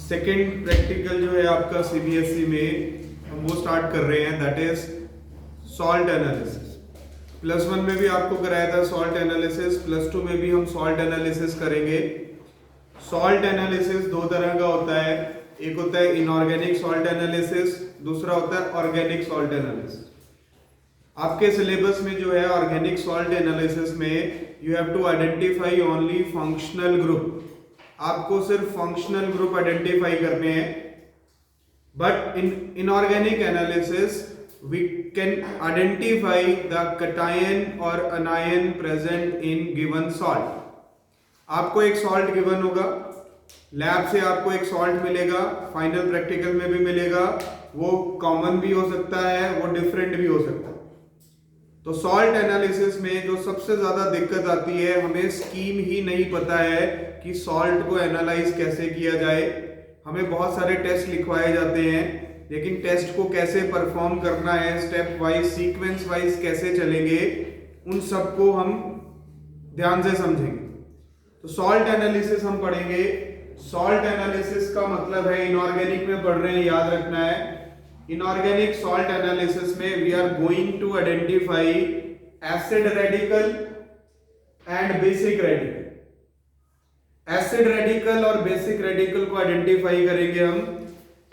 Second practical जो है आपका सीबीएसई में हम वो स्टार्ट कर रहे हैं, दैट इज सॉल्ट एनालिसिस। +1 में भी आपको कराया था सॉल्ट एनालिसिस, +2 में भी हम सॉल्ट एनालिसिस करेंगे। सॉल्ट एनालिसिस दो तरह का होता है, एक होता है इनऑर्गेनिक सॉल्ट एनालिसिस, दूसरा होता है ऑर्गेनिक सॉल्ट एनालिसिस। आपके सिलेबस में जो है ऑर्गेनिक सॉल्ट एनालिसिस में you have to identify only functional group, आपको सिर्फ फंक्शनल ग्रुप आइडेंटिफाई करने हैं। But in inorganic analysis we can identify the cation और anion present in given salt. आपको एक सॉल्ट गिवन होगा, लैब से आपको एक सॉल्ट मिलेगा, फाइनल प्रैक्टिकल में भी मिलेगा, वो कॉमन भी हो सकता है, वो डिफरेंट भी हो सकता है। तो सॉल्ट एनालिसिस में जो सबसे ज्यादा दिक्कत आती है, हमें स्कीम ही नहीं पता है कि सॉल्ट को एनालाइज कैसे किया जाए। हमें बहुत सारे टेस्ट लिखवाए जाते हैं, लेकिन टेस्ट को कैसे परफॉर्म करना है, स्टेप वाइज सीक्वेंस वाइज कैसे चलेंगे, उन सबको हम ध्यान से समझेंगे। तो सॉल्ट एनालिसिस हम पढ़ेंगे। सॉल्ट एनालिसिस का मतलब है, इनऑर्गेनिक में पढ़ रहे हैं, याद रखना है। इनऑर्गेनिक सॉल्ट एनालिसिस में we are going to identify acid radical and basic radical. Acid radical और बेसिक रेडिकल को आइडेंटिफाई करेंगे हम।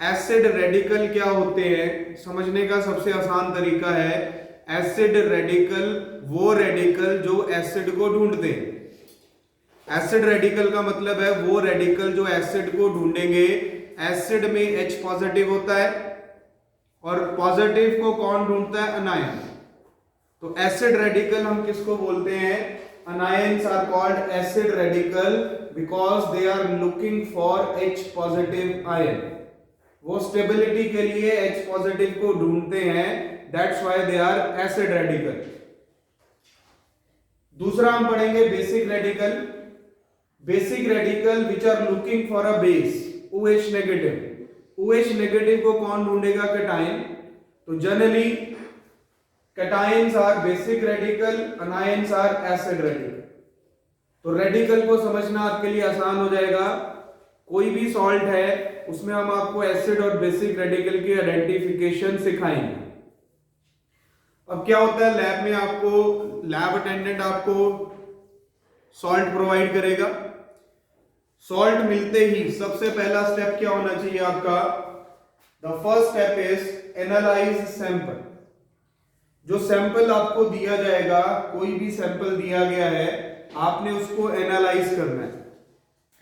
एसिड रेडिकल क्या होते हैं, समझने का सबसे आसान तरीका है, एसिड रेडिकल वो रेडिकल जो एसिड को ढूंढते हैं। एसिड रेडिकल का मतलब है वो रेडिकल जो एसिड को ढूंढेंगे। एसिड में H पॉजिटिव होता है और पॉजिटिव को कौन ढूंढता है, अनायन। तो एसिड रेडिकल हम किसको बोलते हैं, anions are called acid radical because they are looking for H positive ion. वो स्टेबिलिटी के लिए H पॉजिटिव को ढूंढते हैं, that's why they are acid radical. दूसरा हम पढ़ेंगे basic radical. Basic radical which are looking for a base, OH negative. OH negative को कौन ढूंढेगा, कैटायन। तो generally cations are basic radical, anions are acid radical. तो रेडिकल को समझना आपके लिए आसान हो जाएगा। कोई भी सॉल्ट है उसमें हम आपको एसिड और बेसिक रेडिकल की आइडेंटिफिकेशन सिखाएंगे। अब क्या होता है, लैब में आपको लैब अटेंडेंट आपको सॉल्ट प्रोवाइड करेगा। सॉल्ट मिलते ही सबसे पहला स्टेप क्या होना चाहिए आपका, the first step is analyse sample. जो सैंपल आपको दिया जाएगा, कोई भी सैंपल दिया गया है, आपने उसको एनालाइज करना है।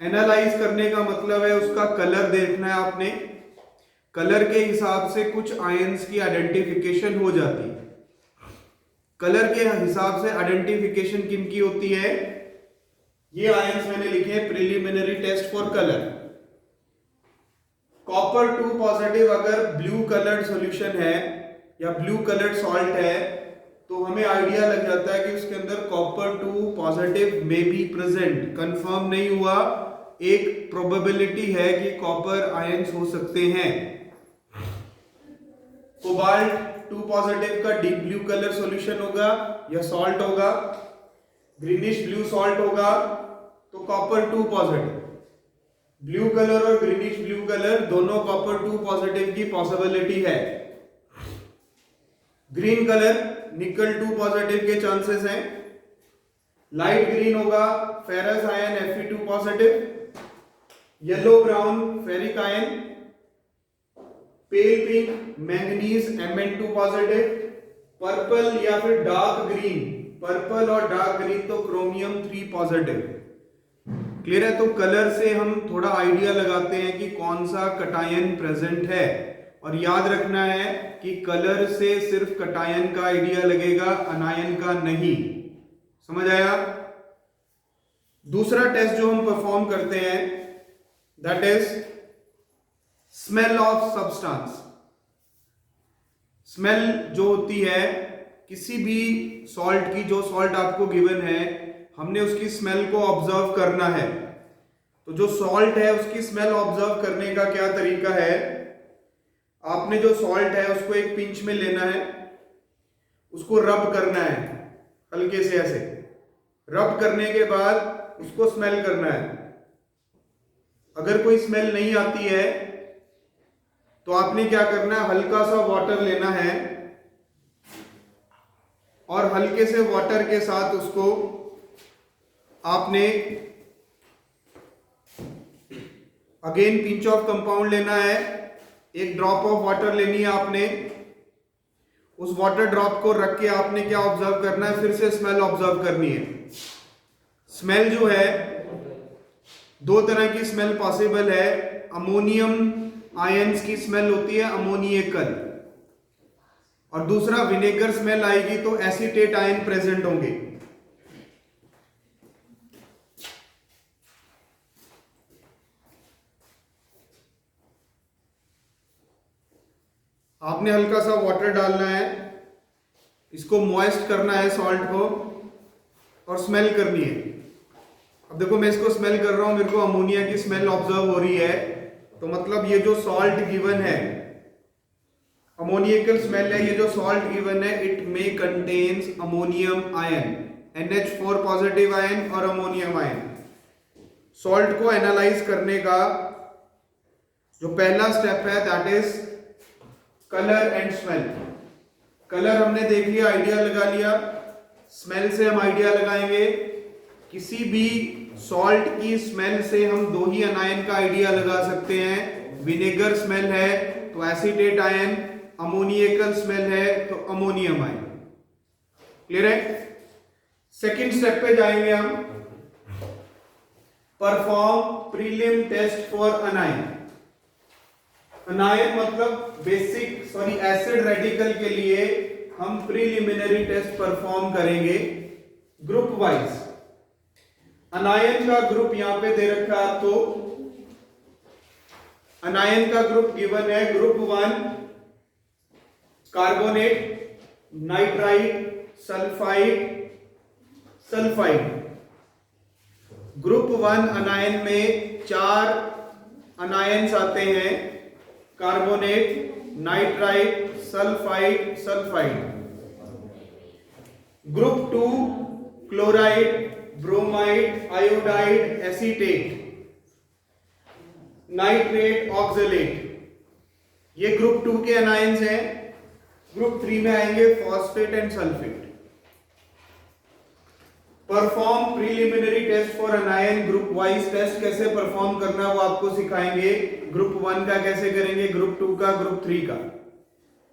एनालाइज करने का मतलब है उसका कलर देखना है आपने। कलर के हिसाब से कुछ आयंस की आइडेंटिफिकेशन हो जाती है। कलर के हिसाब से आइडेंटिफिकेशन किनकी होती है, ये आयंस मैंने लिखे हैं, preliminary test for colour. Copper 2 positive अगर ब्लू कलर्ड सॉल्यूशन है या ब्लू कलर्ड सॉल्ट है, तो हमें आइडिया लग जाता है कि उसके अंदर कॉपर 2 पॉजिटिव में बी प्रेजेंट। कंफर्म नहीं हुआ, एक प्रोबेबिलिटी है कि कॉपर आयंस हो सकते हैं। कोबाल्ट 2 पॉजिटिव का डीप ब्लू कलर सॉल्यूशन होगा या सॉल्ट होगा, ग्रीनिश ब्लू सॉल्ट होगा, तो कॉपर 2 पॉजिटिव। ब्लू कलर और ग्रीनिश ब्लू कलर दोनों कॉपर 2 पॉजिटिव की पॉसिबिलिटी है। ग्रीन कलर निकल 2 पॉजिटिव के चांसेस हैं। लाइट ग्रीन होगा ferrous ion Fe2 positive, yellow brown ferric ion, पेल pink manganese Mn2 positive, purple या फिर डार्क ग्रीन, पर्पल और डार्क ग्रीन तो क्रोमियम 3 पॉजिटिव। क्लियर है। तो कलर से हम थोड़ा आइडिया लगाते हैं कि कौन सा कटायन प्रेजेंट है, और याद रखना है कि कलर से सिर्फ कटायन का आइडिया लगेगा, अनायन का नहीं। समझ आया। दूसरा टेस्ट जो हम परफॉर्म करते हैं, that is smell of substance. Smell जो होती है किसी भी सॉल्ट की, जो सॉल्ट आपको गिवन है, हमने उसकी स्मेल को ऑब्जर्व करना है। तो जो सॉल्ट है उसकी स्मेल ऑब्जर्व करने का क्या तरीका है, आपने जो सॉल्ट है उसको एक पिंच में लेना है, उसको रब करना है हल्के से, ऐसे रब करने के बाद उसको स्मेल करना है। अगर कोई स्मेल नहीं आती है तो आपने क्या करना है, हल्का सा वाटर लेना है और हल्के से वाटर के साथ उसको आपने अगेन पिंच ऑफ कंपाउंड लेना है, एक ड्रॉप ऑफ वाटर लेनी है आपने, उस वाटर ड्रॉप को रख के आपने क्या ऑब्जर्व करना है, फिर से स्मेल ऑब्जर्व करनी है। स्मेल जो है दो तरह की स्मेल पॉसिबल है, अमोनियम आयंस की स्मेल होती है, अमोनियकल, और दूसरा विनेगर स्मेल आएगी तो एसीटेट आयन प्रेजेंट होंगे। आपने हल्का सा वाटर डालना है, इसको मॉइस्ट करना है सॉल्ट को और स्मेल करनी है। अब देखो मैं इसको स्मेल कर रहा हूं, मेरे को अमोनिया की स्मेल ऑब्जर्व हो रही है, तो मतलब ये जो सॉल्ट गिवन है, अमोनियकल स्मेल है, ये जो सॉल्ट गिवन है it may contains ammonium ion, NH4 positive ion और अमोनियम आयन। सॉल्ट को एनालाइज करने का जो पहला स्टेप है that is colour and smell. Colour हमने देख लिया, आइडिया लगा लिया, स्मेल से हम आइडिया लगाएंगे। किसी भी सॉल्ट की स्मेल से हम दो ही अनायन का आइडिया लगा सकते हैं, विनेगर स्मेल है तो एसीटेट आयन, अमोनियकल स्मेल है तो अमोनियम आयन। क्लियर है? सेकंड स्टेप पे जाएंगे हम, perform prelim test for anion. Anion मतलब एसिड रेडिकल के लिए हम प्रीलिमिनरी टेस्ट परफॉर्म करेंगे ग्रुप वाइज। अनायन का ग्रुप यहां पे दे रखा है आपको, अनायन का ग्रुप गिवन है, group 1 carbonate, nitride, sulphide, sulphide. Group 1 anion में 4 अनायंस आते हैं, carbonate, nitride, sulphide, sulphide. Group 2 chloride, bromide, iodide, acetate, nitrate, oxalate. ये ग्रुप 2 के अनायंस हैं। ग्रुप 3 में आएंगे phosphate and sulphate. Perform preliminary test for anion, group wise test कैसे perform करना है वो आपको सिखाएंगे। ग्रुप 1 का कैसे करेंगे, ग्रुप 2 का, ग्रुप 3 का।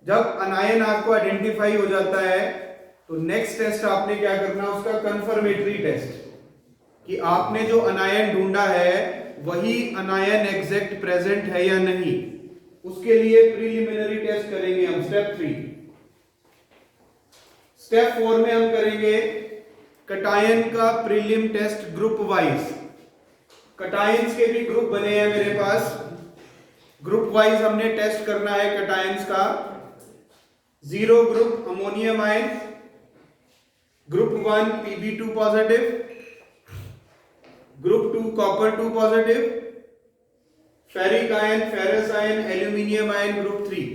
जब अनायन आपको आइडेंटिफाई हो जाता है तो नेक्स्ट टेस्ट आपने क्या करना है, उसका कंफर्मेटरी टेस्ट, कि आपने जो अनायन ढूंढा है वही अनायन एग्जैक्ट प्रेजेंट है या नहीं। उसके लिए प्रीलिमिनरी टेस्ट करेंगे हम, स्टेप 3। स्टेप 4 में हम करेंगे कटायन का prelim test group wise. Cations के भी ग्रुप बने हैं मेरे पास, ग्रुप वाइज हमने टेस्ट करना है कटायंस का। 0 group ammonium ion, group 1 Pb2 positive, group 2 copper 2 positive, ferric ion, ferrous ion, aluminium ion group 3,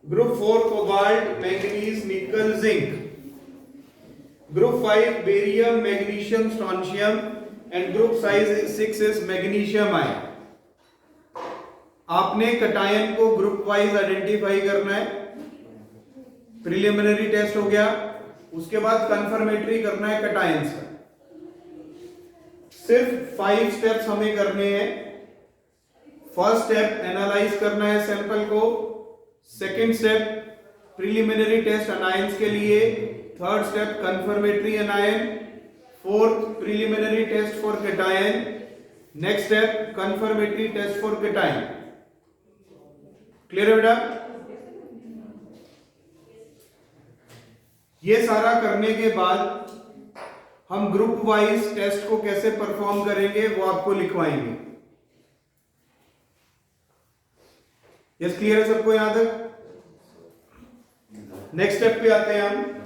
group 4 cobalt, manganese, nickel, zinc, group 5 barium, magnesium, strontium, and group 6 is magnesium ion. आपने cation को group wise identify करना है, preliminary test हो गया, उसके बाद confirmatory करना है कटायंस का। सिर्फ 5 स्टेप्स हमें करने हैं। फर्स्ट स्टेप एनालाइज करना है सैंपल को, second step preliminary test anions के लिए, third step confirmatory anion, fourth preliminary test for cation, next step confirmatory test for cation. Clear है बेटा? ये सारा करने के बाद हम ग्रुप वाइज टेस्ट को कैसे परफॉर्म करेंगे वो आपको लिखवाएंगे। यस, क्लियर है सबको यहां तक? नेक्स्ट स्टेप पे आते हैं हम।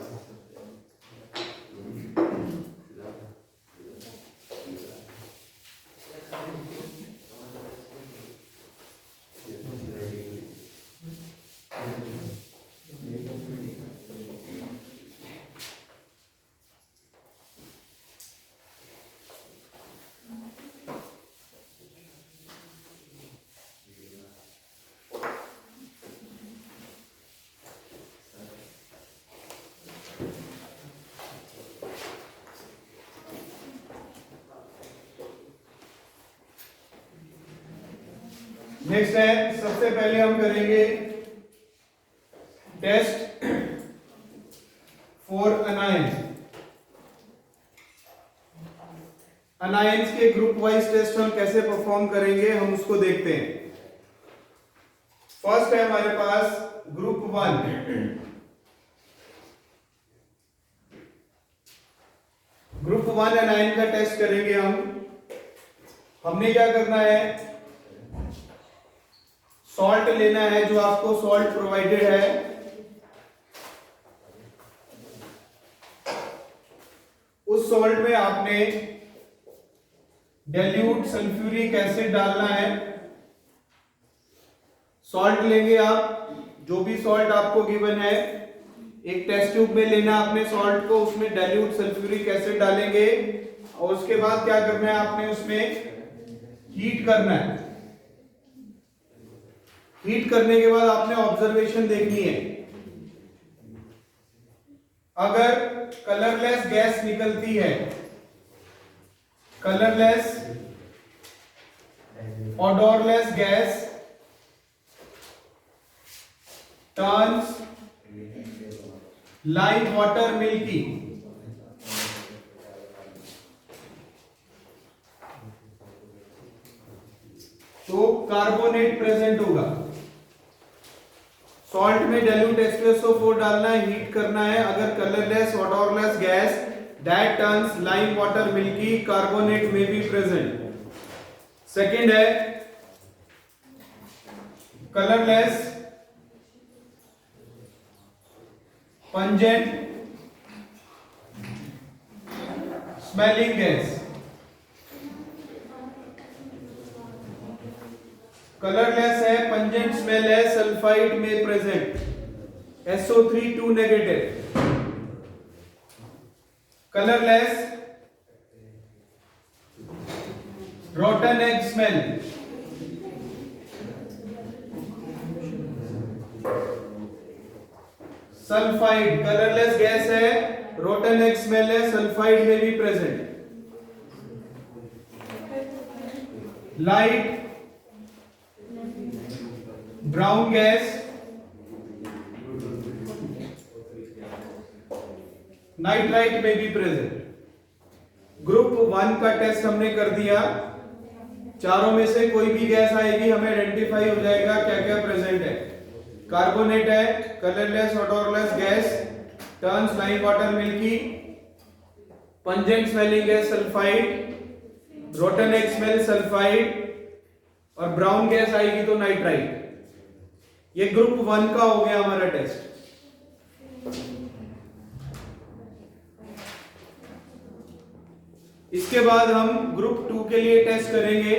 नेक्स्ट है, सबसे पहले हम करेंगे टेस्ट फॉर अनायंस। अनायंस के ग्रुप वाइज टेस्ट हम कैसे परफॉर्म करेंगे हम उसको देखते हैं। फर्स्ट है हमारे पास ग्रुप 1। ग्रुप 1 एनायन का टेस्ट करेंगे हम। हमने क्या करना है, सॉल्ट लेना है, जो आपको सॉल्ट प्रोवाइडेड है। उस सॉल्ट में आपने डाइल्यूट सल्फ्यूरिक एसिड डालना है। सॉल्ट लेंगे आप, जो भी सॉल्ट आपको गिवन है, एक टेस्ट ट्यूब में लेना आपने सॉल्ट को, उसमें डाइल्यूट सल्फ्यूरिक एसिड डालेंगे और उसके बाद क्या करना है, आपने उसमें हीट करना है। हीट करने के बाद आपने ऑब्जर्वेशन देखनी है। अगर कलरलेस गैस निकलती है, colourless odorless gas turns lime water milky. तो कार्बोनेट प्रेजेंट होगा। सॉल्ट में डाइल्यूट H2SO4 डालना है, हीट करना है। अगर colourless odorless gas that turns lime water milky, carbonate may be present. Second है colourless pungent smelling gas. Colourless है, पंजेंट स्मेल है, सल्फाइड में present, SO3 2 negative. Colourless rotten egg smell, sulphide. Colourless gas है, rotten egg smell है, sulphide में भी present. Light brown gas, nitrite में भी प्रेजेंट। ग्रुप 1 का टेस्ट हमने कर दिया। चारों में से कोई भी गैस आएगी, हमें आइडेंटिफाई हो जाएगा क्या क्या प्रेजेंट है। कार्बोनेट है, colourless odorless gas, turns lime water milky, pungent smelling gas sulphide, rotten egg smell sulphide, और ब्राउन गैस आएगी तो नाइट्राइट। ये ग्रुप 1 का हो गया हमारा टेस्ट। इसके बाद हम ग्रुप 2 के लिए टेस्ट करेंगे।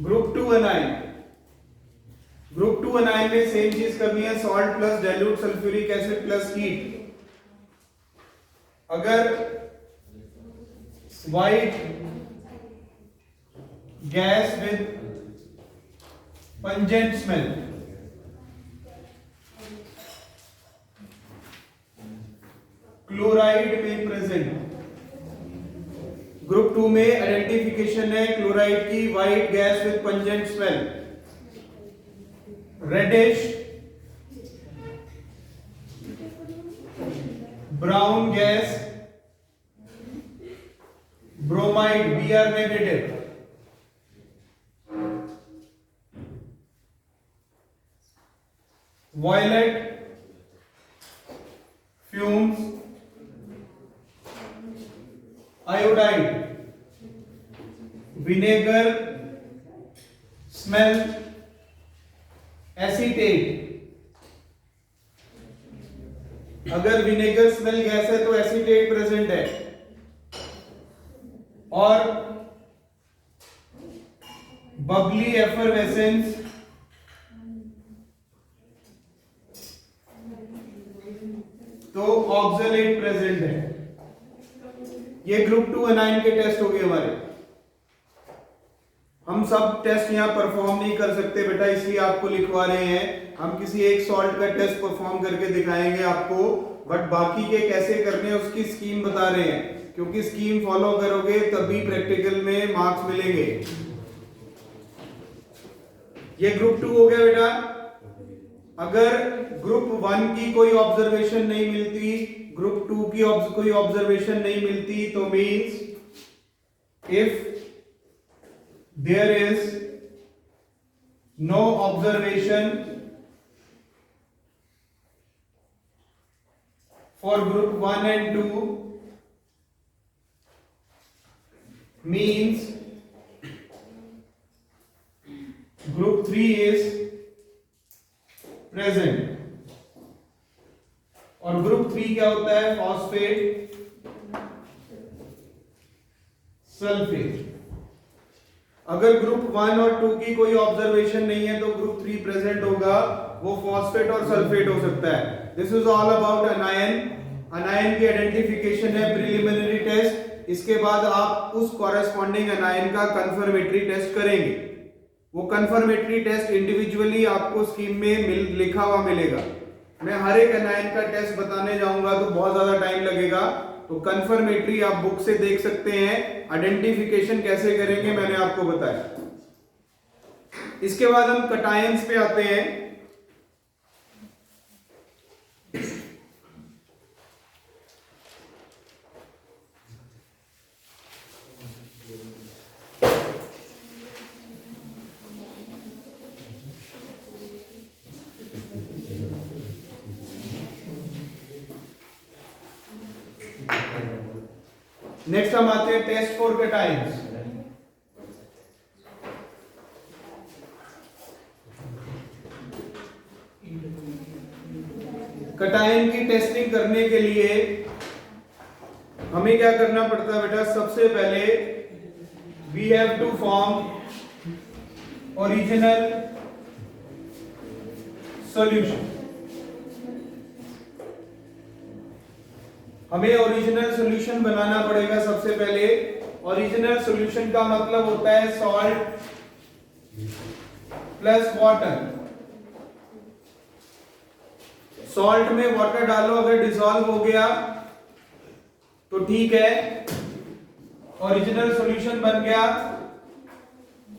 Group 2 anion. ग्रुप 2 एनाइन में सेम चीज करनी है, salt plus dilute sulphuric acid plus heat. अगर white gas with pungent smell, chloride में प्रेजेंट। ग्रुप 2 में आइडेंटिफिकेशन है क्लोराइड की, white gas with pungent smell, reddish brown gas, bromide Br negative. Violet fumes, iodide, vinegar smell, acetate. अगर vinegar smell gas है तो acetate present है। और bubbly effervescence, तो ऑक्सलेट प्रेजेंट है। ये ग्रुप 2 एनायन के टेस्ट हो गए हमारे। हम सब टेस्ट यहाँ परफॉर्म नहीं कर सकते बेटा, इसलिए आपको लिखवा रहे हैं। हम किसी एक सॉल्ट का टेस्ट परफॉर्म करके दिखाएंगे आपको, बट बाकी के कैसे करने हैं उसकी स्कीम बता रहे हैं, क्योंकि स्कीम फॉलो करोगे तभी प्रैक्टिकल में मार्क्स मिलेंगे। ये ग्रुप 2 हो गया बेटा। अगर ग्रुप 1 की कोई ऑब्जर्वेशन नहीं मिलती, ग्रुप 2 की कोई ऑब्जर्वेशन नहीं मिलती, तो means if there is no observation for group 1 and 2 means group 3 is present। और ग्रुप 3 क्या होता है? Phosphate sulphate. अगर ग्रुप 1 और 2 की कोई ऑब्जर्वेशन नहीं है तो ग्रुप 3 प्रेजेंट होगा, वो फॉस्फेट और सल्फेट हो सकता है। This is all about अनायन। अनायन की आइडेंटिफिकेशन है प्रिलिमिनरी टेस्ट। इसके बाद आप उस कॉरेस्पॉन्डिंग अनायन का कंफर्मेटरी टेस्ट करेंगे। वो कंफर्मेटरी टेस्ट इंडिविजुअली आपको स्कीम में लिखा हुआ मिलेगा। मैं हर एक अनायन का टेस्ट बताने जाऊंगा तो बहुत ज्यादा टाइम लगेगा, तो कंफर्मेटरी आप बुक से देख सकते हैं। आइडेंटिफिकेशन कैसे करेंगे मैंने आपको बताया। इसके बाद हम कटायंस पे आते हैं। नेक्स्ट हम आते हैं टेस्ट फॉर कटायंस। कटायन की टेस्टिंग करने के लिए हमें क्या करना पड़ता है बेटा? सबसे पहले we have to form original solution. हमें ओरिजिनल सॉल्यूशन बनाना पड़ेगा सबसे पहले। ओरिजिनल सॉल्यूशन का मतलब होता है सॉल्ट प्लस वाटर। सॉल्ट में वाटर डालो, अगर डिसॉल्व हो गया तो ठीक है, ओरिजिनल सॉल्यूशन बन गया।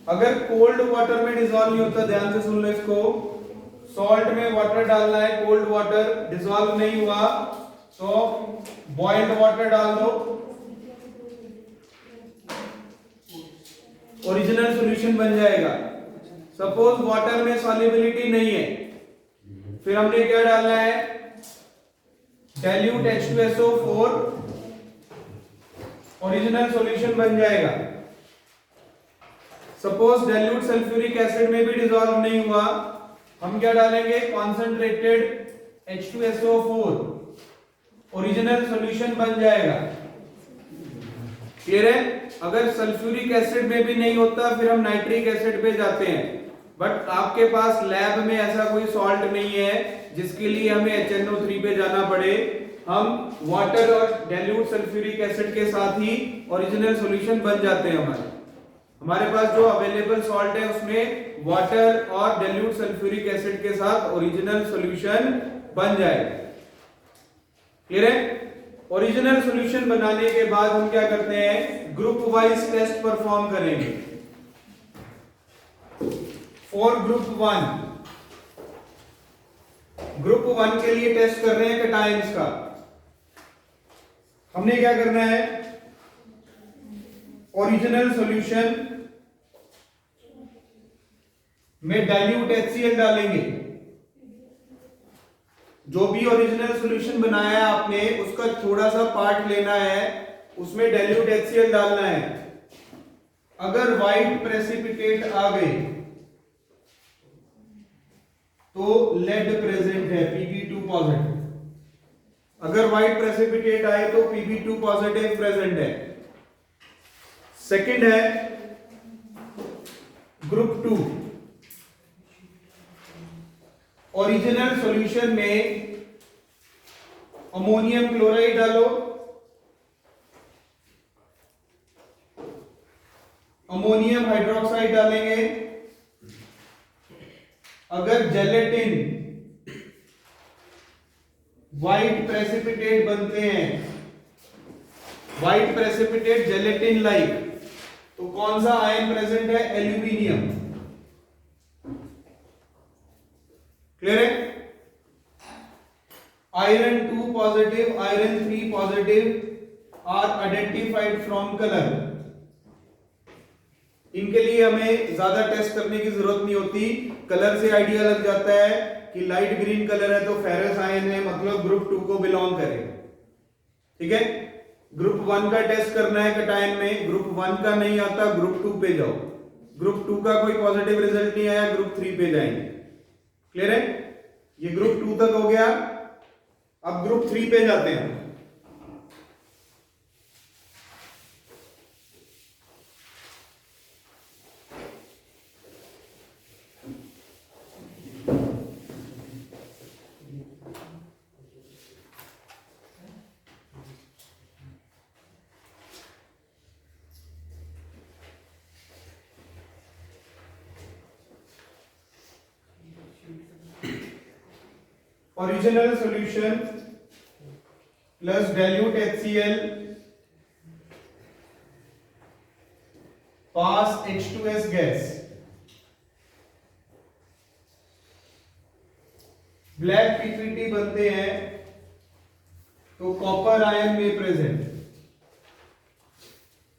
अगर कोल्ड वाटर में डिसॉल्व नहीं होता, ध्यान से सुन लो इसको, सॉल्ट में वाटर डालना है, कोल्ड वाटर डिसॉल्व नहीं हुआ तो बॉइल्ड वाटर डाल दो, ओरिजिनल सॉल्यूशन बन जाएगा। सपोज वाटर में सॉल्युबिलिटी नहीं है, फिर हमने क्या डालना है? डाइल्यूट H2SO4, ओरिजिनल सॉल्यूशन बन जाएगा। सपोज डाइल्यूट सल्फ्यूरिक एसिड में भी डिसॉल्व नहीं हुआ, हम क्या डालेंगे? कॉन्सेंट्रेटेड H2SO4, ओरिजिनल सॉल्यूशन बन जाएगा। क्लियर है? अगर सल्फ्यूरिक एसिड में भी नहीं होता फिर हम नाइट्रिक एसिड पे जाते हैं, बट आपके पास लैब में ऐसा कोई सॉल्ट नहीं है जिसके लिए हमें HNO3 पे जाना पड़े। हम वाटर और डाइल्यूट सल्फ्यूरिक एसिड के साथ ही ओरिजिनल सॉल्यूशन बन जाते हैं। हमारे पास जो अवेलेबल सॉल्ट है उसमें वाटर और डाइल्यूट सल्फ्यूरिक एसिड के साथ ओरिजिनल सॉल्यूशन बन जाएगा। क्लियर है? ओरिजिनल सॉल्यूशन बनाने के बाद हम क्या करते हैं? ग्रुप वाइज टेस्ट परफॉर्म करेंगे। फॉर ग्रुप 1 के लिए टेस्ट कर रहे हैं कटायंस का। हमने क्या करना है? ओरिजिनल सॉल्यूशन में डाइल्यूट HCl डालेंगे। जो भी ओरिजिनल सॉल्यूशन बनाया है आपने उसका थोड़ा सा पार्ट लेना है, उसमें डाइल्यूट HCl डालना है। अगर व्हाइट प्रेसिपिटेट आ गए तो लेड प्रेजेंट है, Pb2 पॉजिटिव। अगर व्हाइट प्रेसिपिटेट आए तो Pb2 पॉजिटिव प्रेजेंट है। सेकंड है ग्रुप 2, ओरिजिनल सॉल्यूशन में अमोनियम क्लोराइड डालो, अमोनियम हाइड्रोक्साइड डालेंगे। अगर जेलेटिन व्हाइट प्रेसिपिटेट बनते हैं, व्हाइट प्रेसिपिटेट जेलेटिन लाइक, तो कौन सा आयन प्रेजेंट है? एल्यूमिनियम। क्लियर है? Iron 2 positive, iron 3 positive are identified from colour. इनके लिए हमें ज्यादा टेस्ट करने की जरूरत नहीं होती, कलर से आइडिया लग जाता है कि लाइट ग्रीन कलर है तो फेरस आयन है, मतलब ग्रुप 2 को बिलोंग करे। ठीक है? ग्रुप 1 का टेस्ट करना है कैटायन में, ग्रुप 1 का नहीं आता, ग्रुप 2 पे जाओ। ग्रुप 2 का कोई पॉजिटिव रिजल्ट नहीं आया, ग्रुप 3 पे जाएंगे। क्लियर है? ये ग्रुप 2 तक हो गया। अब ग्रुप 3 पे जाते हैं। Original solution plus dilute HCl पास H2S गैस, ब्लैक पीपीटी बनते हैं तो कॉपर आयन में प्रेजेंट।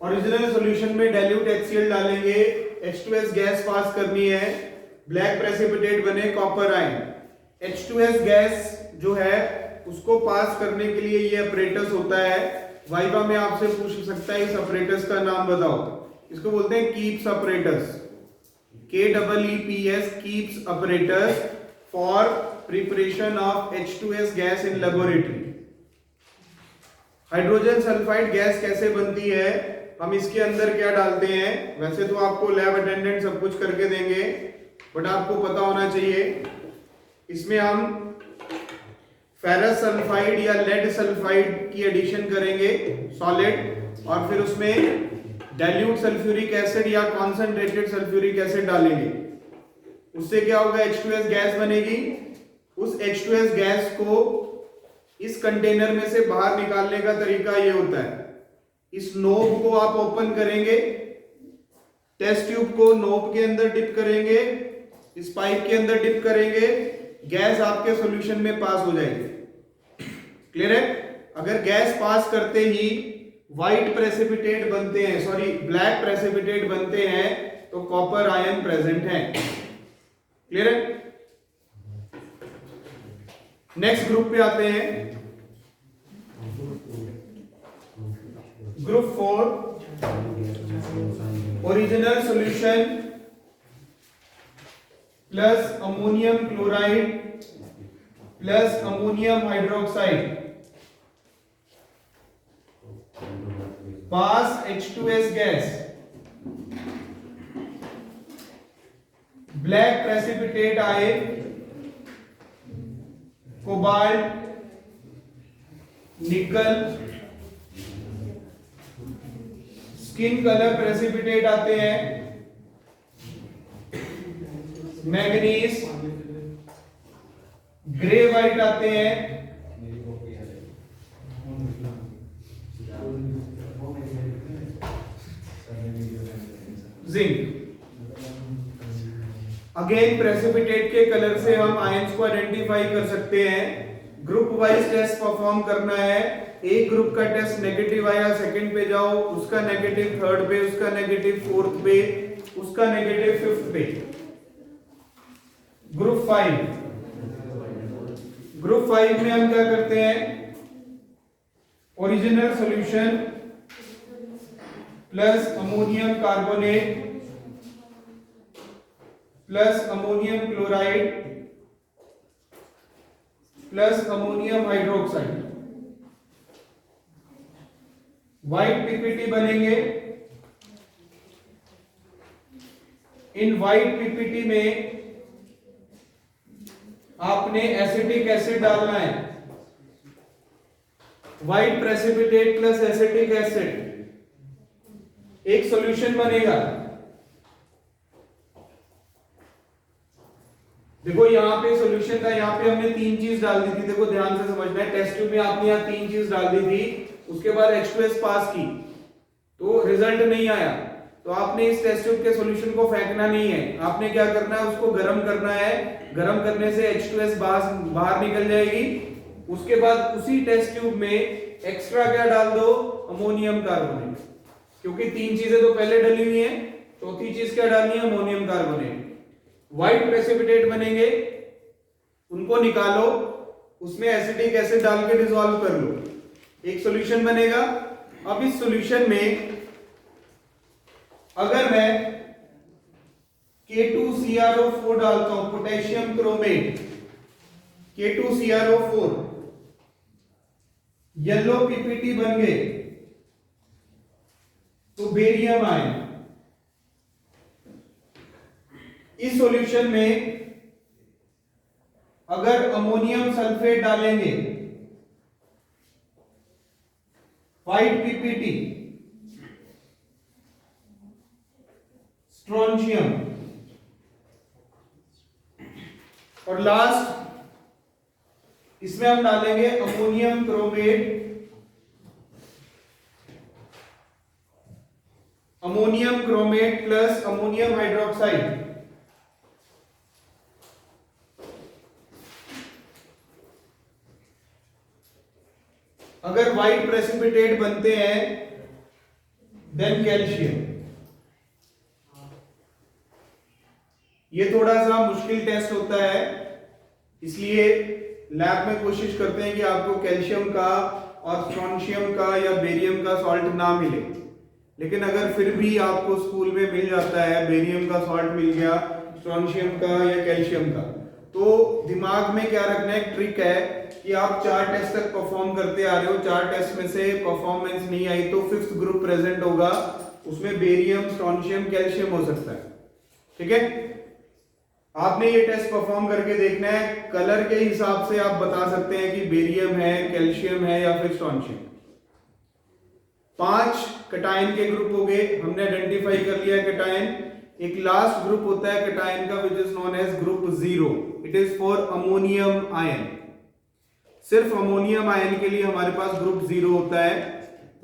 ओरिजिनल सॉल्यूशन में dilute HCl डालेंगे, H2S गैस पास करनी है, ब्लैक प्रेसिपिटेट बने कॉपर आयन। H2S गैस जो है उसको पास करने के लिए ये अपरेटस होता है। वाइवा में आपसे पूछ सकता है इस अपरेटस का नाम बताओ। इसको बोलते हैं keeps apparatus, KEEPS, keeps apparatus for preparation of H2S gas in laboratory. Hydrogen sulphide gas कैसे बनती है, हम इसके अंदर क्या डालते हैं? वैसे तो आपको लैब अटेंडेंट सब कुछ करके देंगे, बट आपको पता होना चाहिए इसमें हम फेरस सल्फाइड या लेड सल्फाइड की एडिशन करेंगे सॉलिड, और फिर उसमें डाइल्यूट सल्फ्यूरिक एसिड या कॉन्सेंट्रेटेड सल्फ्यूरिक एसिड डालेंगे। उससे क्या होगा? H2S गैस बनेगी। उस H2S गैस को इस कंटेनर में से बाहर निकालने का तरीका ये होता है, इस नोब को आप ओपन करेंगे, टेस्ट ट्यूब को नोब के अंदर डिप करेंगे, इस पाइप के अंदर डिप करेंगे, गैस आपके सॉल्यूशन में पास हो जाएगी। क्लियर है? अगर गैस पास करते ही व्हाइट प्रेसिपिटेट बनते हैं, सॉरी ब्लैक प्रेसिपिटेट बनते हैं, तो कॉपर आयन प्रेजेंट है। क्लियर है? नेक्स्ट ग्रुप पे आते हैं, group 4। Original solution plus ammonium chloride plus ammonium hydroxide pass H2S gas, black precipitate आए, cobalt, nickel, skin colour precipitate आते हैं, मैग्नीज, ग्रे वाइट आते हैं, जिंक। अगेन प्रेसिपिटेट के कलर से हम आयंस को आइडेंटिफाई कर सकते हैं। ग्रुप वाइज टेस्ट परफॉर्म करना है। एक ग्रुप का टेस्ट नेगेटिव आया, सेकंड पे जाओ, उसका नेगेटिव थर्ड पे, उसका नेगेटिव फोर्थ पे, उसका नेगेटिव फिफ्थ पे। ग्रुप 5, ग्रुप 5 में हम क्या करते हैं? Original solution plus ammonium carbonate plus ammonium chloride plus ammonium hydroxide, white PPT बनेंगे। इन व्हाइट पीपीटी में आपने एसिटिक एसिड डालना है, white precipitate plus acetic acid, एक सॉल्यूशन बनेगा। देखो यहाँ पे सॉल्यूशन था, यहाँ पे हमने तीन चीज डाल दी थी, देखो ध्यान से समझना है। टेस्ट ट्यूब में आपने यहाँ तीन चीज डाल दी थी, उसके बाद H2S पास की तो रिजल्ट नहीं आया, तो आपने इस टेस्ट ट्यूब के सॉल्यूशन को फेंकना नहीं है, आपने क्या करना है, उसको गर्म करना है। गर्म करने से H2S बाहर निकल जाएगी। उसके बाद उसी टेस्ट ट्यूब में एक्स्ट्रा क्या डाल दो, अमोनियम कार्बोनेट, क्योंकि तीन चीजें तो पहले डली हुई हैं, चौथी चीज क्या डालनी है, अमोनियम कार्बोनेट। व्हाइट प्रेसिपिटेट बनेंगे, उनको निकालो, उसमें एसिटिक एसिड डाल के डिसॉल्व कर लो, एक सॉल्यूशन बनेगा। अब इस सॉल्यूशन में अगर मैं K2CrO4 डालता हूं, potassium chromate, K2CrO4, yellow PPT बन गए, तो बेरियम आयन। इस सॉल्यूशन में अगर अमोनियम सल्फेट डालेंगे, व्हाइट पीपीटी, स्ट्रोंशियम, और लास्ट इसमें हम डालेंगे ammonium chromate, ammonium chromate plus ammonium hydroxide. अगर व्हाइट प्रेसिपिटेट बनते हैं देन कैल्शियम। ये थोड़ा सा मुश्किल टेस्ट होता है, इसलिए लैब में कोशिश करते हैं कि आपको कैल्शियम का और स्ट्रोंशियम का या बेरियम का सॉल्ट ना मिले। लेकिन अगर फिर भी आपको स्कूल में मिल जाता है, बेरियम का सॉल्ट मिल गया, स्ट्रोंशियम का या कैल्शियम का, तो दिमाग में क्या रखना है, एक ट्रिक है कि आप 4 टेस्ट तक परफॉर्म करते आ रहे हो, 4 टेस्ट में से परफॉर्मेंस नहीं आई तो 5th ग्रुप प्रेजेंट होगा, उसमें बेरियम, स्ट्रोंशियम, कैल्शियम हो सकता है। ठीक है, आपने ये टेस्ट परफॉर्म करके देखना है, कलर के हिसाब से आप बता सकते हैं कि बेरियम है, कैल्शियम है या फिर स्ट्रोंशियम। 5 कटायन के ग्रुप हो गए, हमने आइडेंटिफाई कर लिया कटायन। एक लास्ट ग्रुप होता है कटायन का which is known age group 0, it is for ammonium ion. सिर्फ अमोनियम आयन के लिए हमारे पास ग्रुप 0 होता है।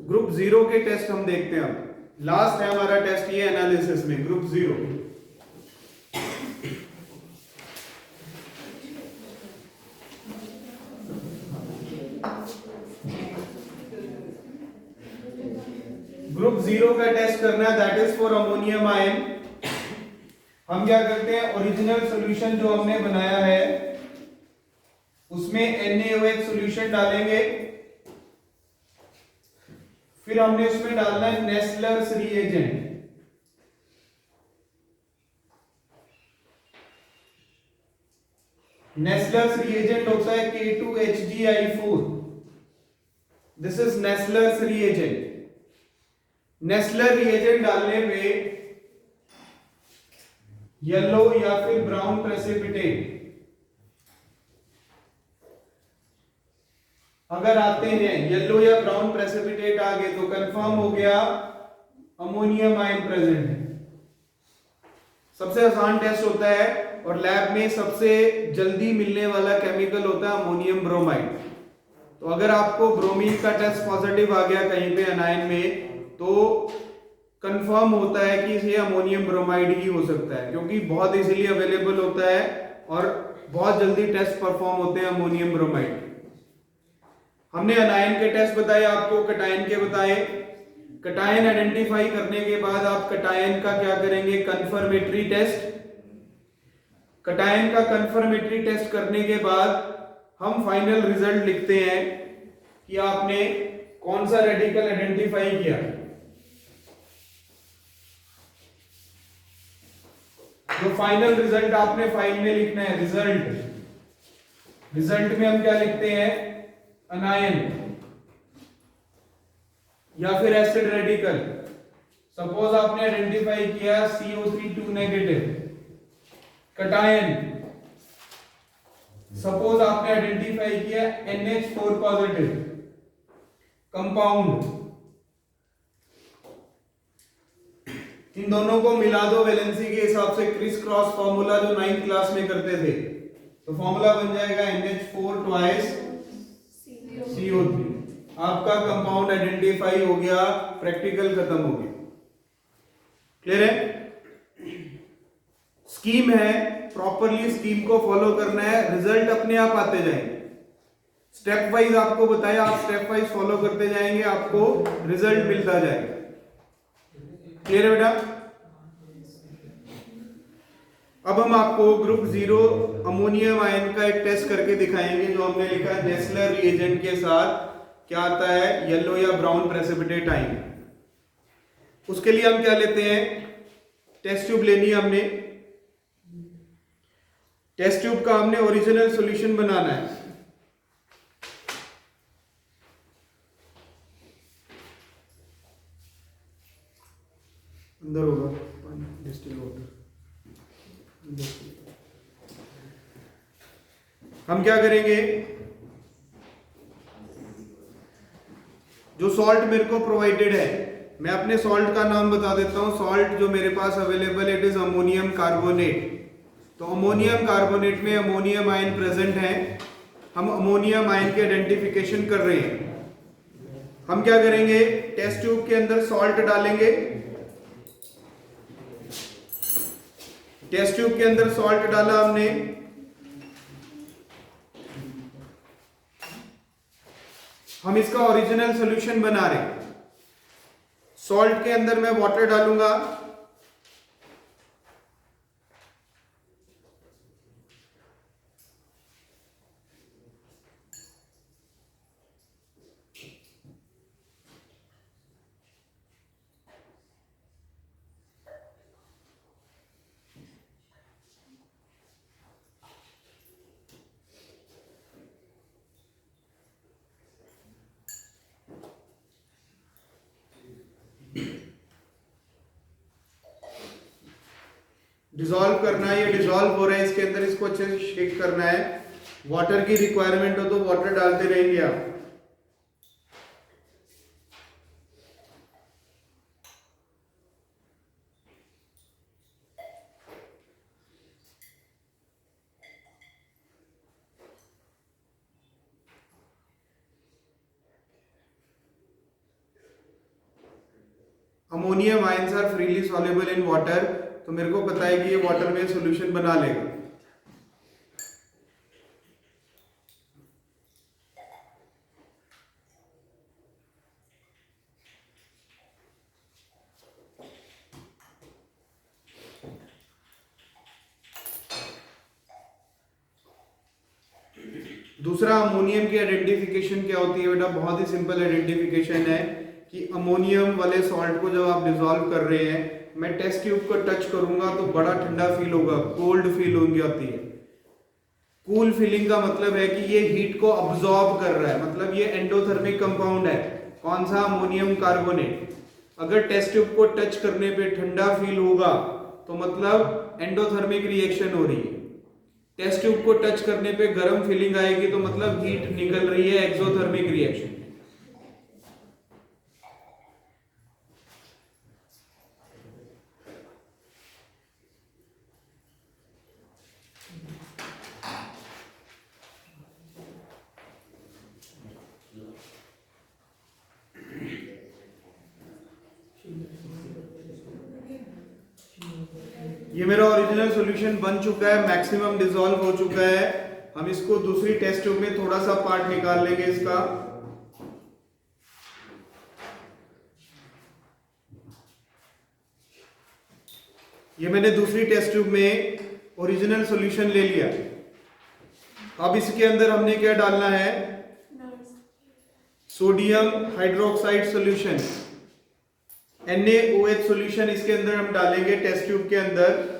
ग्रुप 0 के टेस्ट हम देखते हैं। अब लास्ट है हमारा टेस्ट ये एनालिसिस में ग्रुप 0। ग्रुप 0 का टेस्ट करना है, that is for ammonium ion. हम क्या करते हैं, ओरिजिनल सॉल्यूशन जो हमने बनाया है उसमें NaOH सॉल्यूशन डालेंगे, फिर हमने उसमें डालना है नेस्लर्स रिएजेंट। नेस्लर्स रिएजेंट होता है K2HgI4, this is Nessler's reagent. Nessler reagent डालने पे येलो या फिर ब्राउन प्रेसिपिटेट अगर आते हैं, येलो या ब्राउन प्रेसिपिटेट आ गए तो कंफर्म हो गया अमोनियम आयन प्रेजेंट है। सबसे आसान टेस्ट होता है और लैब में सबसे जल्दी मिलने वाला केमिकल होता है अमोनियम ब्रोमाइड। तो अगर आपको ब्रोमीन का टेस्ट पॉजिटिव आ गया कहीं पे एनायन में, तो कंफर्म होता है कि ये अमोनियम ब्रोमाइड ही हो सकता है, क्योंकि बहुत इजीली अवेलेबल होता है और बहुत जल्दी टेस्ट परफॉर्म होते हैं अमोनियम ब्रोमाइड। हमने अनायन के टेस्ट बताए आपको, कटायन के बताए। कटायन आइडेंटिफाई करने के बाद आप कटायन का क्या करेंगे, कंफर्मेटरी टेस्ट। कटायन का कंफर्मेटरी टेस्ट करने के बाद हम फाइनल रिजल्ट लिखते हैं कि आपने कौन सा रेडिकल आइडेंटिफाई किया। जो फाइनल रिजल्ट आपने फाइल में लिखना है, रिजल्ट में हम क्या लिखते हैं, अनायन या फिर एसिड रेडिकल। सपोज आपने आइडेंटिफाई किया CO3 नेगेटिव। कटायन सपोज आपने आइडेंटिफाई किया NH4 पॉजिटिव कंपाउंड। इन दोनों को मिला दो वैलेंसी के हिसाब से, क्रिस क्रॉस फॉर्मूला जो 9th क्लास में करते थे, तो फॉर्मूला बन जाएगा NH4 ट्वाइस CO3। आपका कंपाउंड आइडेंटिफाई हो गया, प्रैक्टिकल खत्म हो गया। क्लियर है? स्कीम है, प्रॉपरली स्कीम को फॉलो करना है, रिजल्ट अपने आप आते जाएंगे। स्टेप वाइज आपको बताया, आप स्टेप वाइज फॉलो करते जाएंगे, आपको रिजल्ट मिलता जाएगा। क्लियर है बेटा? अब हम आपको ग्रुप 0 अमोनियम आयन का एक टेस्ट करके दिखाएंगे, जो हमने लिखा है नेस्लर रिएजेंट के साथ क्या आता है, येलो या ब्राउन प्रेसिपिटेट आयन। उसके लिए हम क्या लेते हैं, टेस्ट ट्यूब लेनी है हमने। टेस्ट ट्यूब का हमने ओरिजिनल सॉल्यूशन बनाना है। अंदर होगा डिस्टिल वाटर। हम क्या करेंगे, जो सॉल्ट मेरे को प्रोवाइडेड है, मैं अपने सॉल्ट का नाम बता देता हूं। सॉल्ट जो मेरे पास available, it is ammonium carbonate. तो अमोनियम कार्बोनेट में अमोनियम आयन प्रेजेंट है। हम अमोनियम आयन के आइडेंटिफिकेशन कर रहे हैं। हम क्या करेंगे, टेस्ट ट्यूब के अंदर सॉल्ट डालेंगे। टेस्ट ट्यूब के अंदर सॉल्ट डाला हमने। हम इसका ओरिजिनल सॉल्यूशन बना रहे हैं। सॉल्ट के अंदर मैं वाटर डालूंगा। डिसॉल्व करना है, ये डिसॉल्व हो रहा है इसके अंदर, इसको अच्छे से शेक करना है। वाटर की रिक्वायरमेंट हो तो वाटर डालते रहेंगे आप। Ammonium ions are freely soluble in water, तो मेरे को पता है कि ये वाटर में सॉल्यूशन बना लेगा। दूसरा, अमोनियम की आइडेंटिफिकेशन क्या होती है बेटा, बहुत ही सिंपल आइडेंटिफिकेशन है कि अमोनियम वाले सॉल्ट को जब आप डिसॉल्व कर रहे हैं, मैं टेस्ट ट्यूब को टच करूंगा तो बड़ा ठंडा फील होगा, कोल्ड फील होगी आती है। कूल फीलिंग का मतलब है कि ये हीट को अब्सॉर्ब कर रहा है, मतलब ये एंडोथर्मिक कंपाउंड है। कौन सा, अमोनियम कार्बोनेट। अगर टेस्ट ट्यूब को टच करने पे ठंडा फील होगा तो मतलब एंडोथर्मिक रिएक्शन हो रही है। टेस्ट ट्यूब को टच करने पे गर्म फीलिंग आएगी तो मतलब हीट निकल रही है, एक्सोथर्मिक रिएक्शन। ये मेरा ओरिजिनल सॉल्यूशन बन चुका है, मैक्सिमम डिसॉल्व हो चुका है। हम इसको दूसरी टेस्ट ट्यूब में थोड़ा सा पार्ट निकाल लेंगे इसका। ये मैंने दूसरी टेस्ट ट्यूब में ओरिजिनल सॉल्यूशन ले लिया। अब इसके अंदर हमने क्या डालना है, sodium hydroxide solution, NaOH solution इसके अंदर हम डालेंगे टेस्ट ट्यूब के अंदर।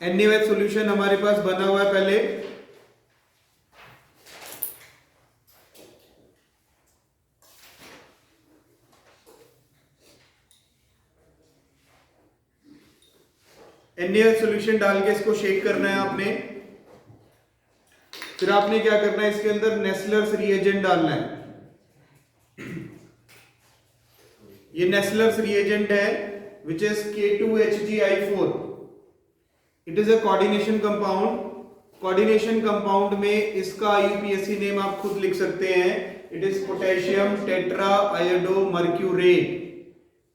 NaOH सॉल्यूशन हमारे पास बना हुआ है पहले। NaOH सॉल्यूशन डाल के इसको शेक करना है आपने। फिर आपने क्या करना है, इसके अंदर नेस्लर्स रिएजेंट डालना है। ये नेस्लर्स रिएजेंट है, which is K2HgI4. It is a coordination compound. Coordination compound में इसका यूपीएससी नेम आप खुद लिख सकते हैं. It is potassium tetra iodomercurate.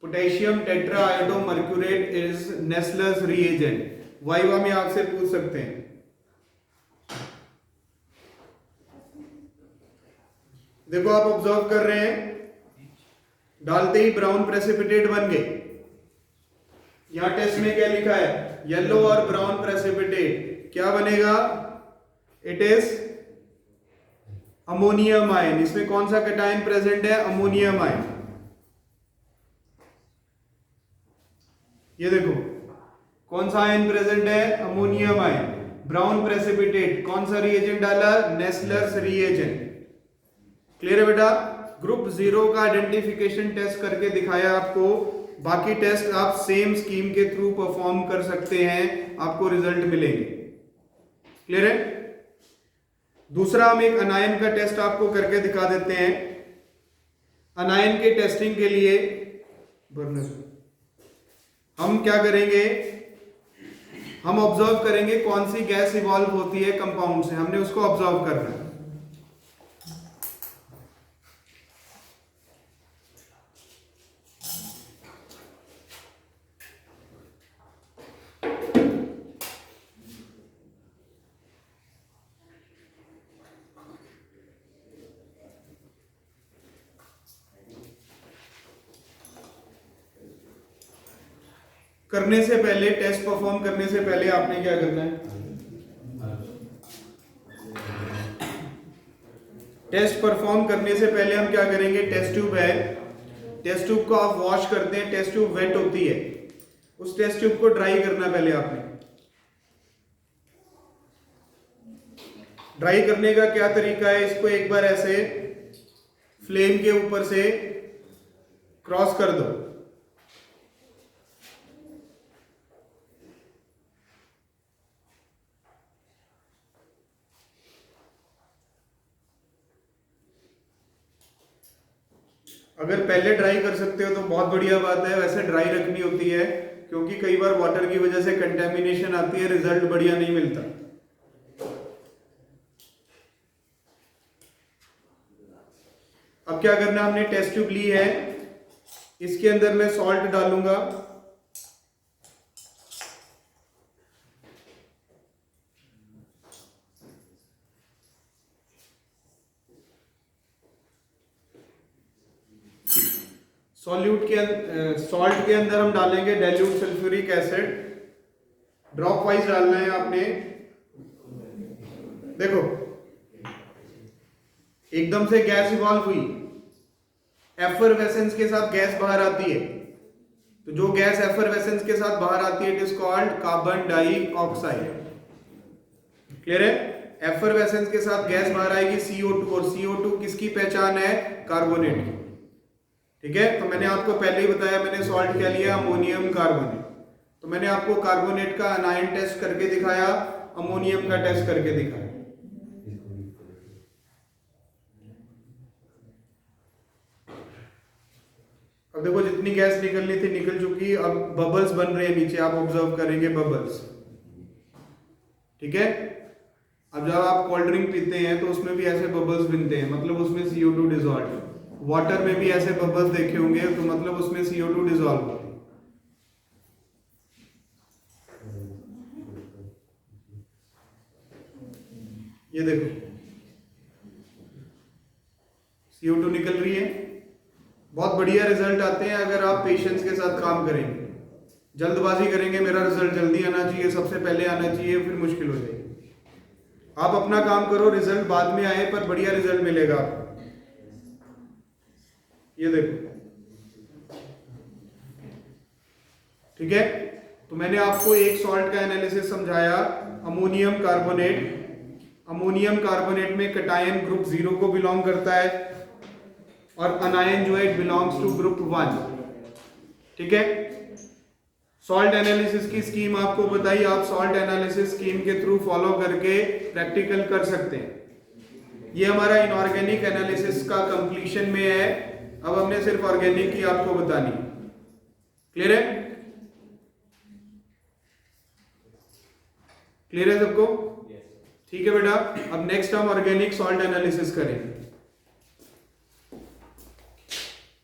Potassium tetra iodomercurate is Nessler's reagent. Viva में आपसे पूछ सकते हैं. देखो आप ऑब्जर्व कर रहे हैं, डालते ही ब्राउन प्रेसिपिटेट बन गए. यहां टेस्ट में क्या लिखा है, येलो और ब्राउन प्रेसिपिटेट. क्या बनेगा, इट इज अमोनियम आयन. इसमें कौन सा कैटायन प्रेजेंट है, अमोनियम आयन. ये देखो कौन सा आयन प्रेजेंट है, अमोनियम आयन. ब्राउन प्रेसिपिटेट, कौन सा रिएजेंट डाला, नेस्लर्स रिएजेंट. क्लियर है बेटा. ग्रुप 0 का आइडेंटिफिकेशन टेस्ट करके दिखाया आपको. बाकी टेस्ट आप सेम स्कीम के थ्रू परफॉर्म कर सकते हैं, आपको रिजल्ट मिलेंगे. क्लियर है. दूसरा हम एक अनायन का टेस्ट आपको करके दिखा देते हैं. अनायन के टेस्टिंग के लिए हम क्या करेंगे, हम ऑब्जर्व करेंगे कौन सी गैस इवॉल्व होती है कंपाउंड से. हमने उसको ऑब्जर्व करना है. करने से पहले, टेस्ट परफॉर्म करने से पहले आपने क्या करना है, टेस्ट परफॉर्म करने से पहले हम क्या करेंगे, टेस्ट ट्यूब है, टेस्ट ट्यूब को आप वॉश करते हैं. टेस्ट ट्यूब वेट होती है, उस टेस्ट ट्यूब को ड्राई करना. पहले आपने ड्राई करने का क्या तरीका है, इसको एक बार ऐसे फ्लेम के ऊपर से क्रॉस कर दो. अगर पहले ड्राई कर सकते हो तो बहुत बढ़िया बात है. वैसे ड्राई रखनी होती है क्योंकि कई बार वाटर की वजह से कंटेमिनेशन आती है, रिजल्ट बढ़िया नहीं मिलता. अब क्या करना, हमने टेस्ट ट्यूब ली है, इसके अंदर मैं सॉल्ट डालूंगा. सॉल्ट के अंदर हम डालेंगे dilute sulphuric acid. Drop wise डालना है आपने. देखो एकदम से गैस इवॉल्व हुई, एफरवेसेंस के साथ गैस बाहर आती है. तो जो गैस एफरवेसेंस के साथ बाहर आती है, it is called carbon dioxide. Clear है. एफरवेसेंस के साथ गैस बाहर आएगी CO2, और CO2 किसकी पहचान है, कार्बोनेट की. ठीक है. तो मैंने आपको पहले ही बताया, मैंने सॉल्ट क्या लिया, अमोनियम कार्बोनेट. तो मैंने आपको कार्बोनेट का अनायन टेस्ट करके दिखाया, अमोनियम का टेस्ट करके दिखाया. अब देखो जितनी गैस निकलनी थी निकल चुकी. अब बबल्स बन रहे हैं नीचे, आप ऑब्जर्व करेंगे बबल्स. ठीक है. अब जब आप कोल्ड ड्रिंक पीते हैं तो उसमें भी ऐसे बबल्स बनते हैं, मतलब उसमें CO2 डिसॉल्व है. वाटर में भी ऐसे बबल्स देखे होंगे, तो मतलब उसमें CO2 डिसॉल्व होती है. ये देखो CO2 निकल रही है. बहुत बढ़िया रिजल्ट आते हैं अगर आप पेशेंस के साथ काम करेंगे. जल्दबाजी करेंगे, मेरा रिजल्ट जल्दी आना चाहिए, सबसे पहले आना चाहिए, फिर मुश्किल हो जाएगी. आप अपना काम करो, रिजल्ट बाद में आए पर बढ़िया रिजल्ट मिलेगा आपको. ये देखो. ठीक है. तो मैंने आपको एक सॉल्ट का एनालिसिस समझाया, अमोनियम कार्बोनेट. अमोनियम कार्बोनेट में कैटायन ग्रुप 0 को बिलोंग करता है, और अनायन जो है इट बिलोंग्स टू ग्रुप 1. ठीक है. सॉल्ट एनालिसिस की स्कीम आपको बताई, आप सॉल्ट एनालिसिस स्कीम के थ्रू फॉलो करके प्रैक्टिकल कर सकते हैं. ये हमारा इनऑर्गेनिक एनालिसिस का कंप्लीशन में है. अब हमने सिर्फ ऑर्गेनिक की आपको बतानी. क्लियर है. क्लियर है सबको? ठीक है बेटा, अब नेक्स्ट हम ऑर्गेनिक सॉल्ट एनालिसिस करेंगे।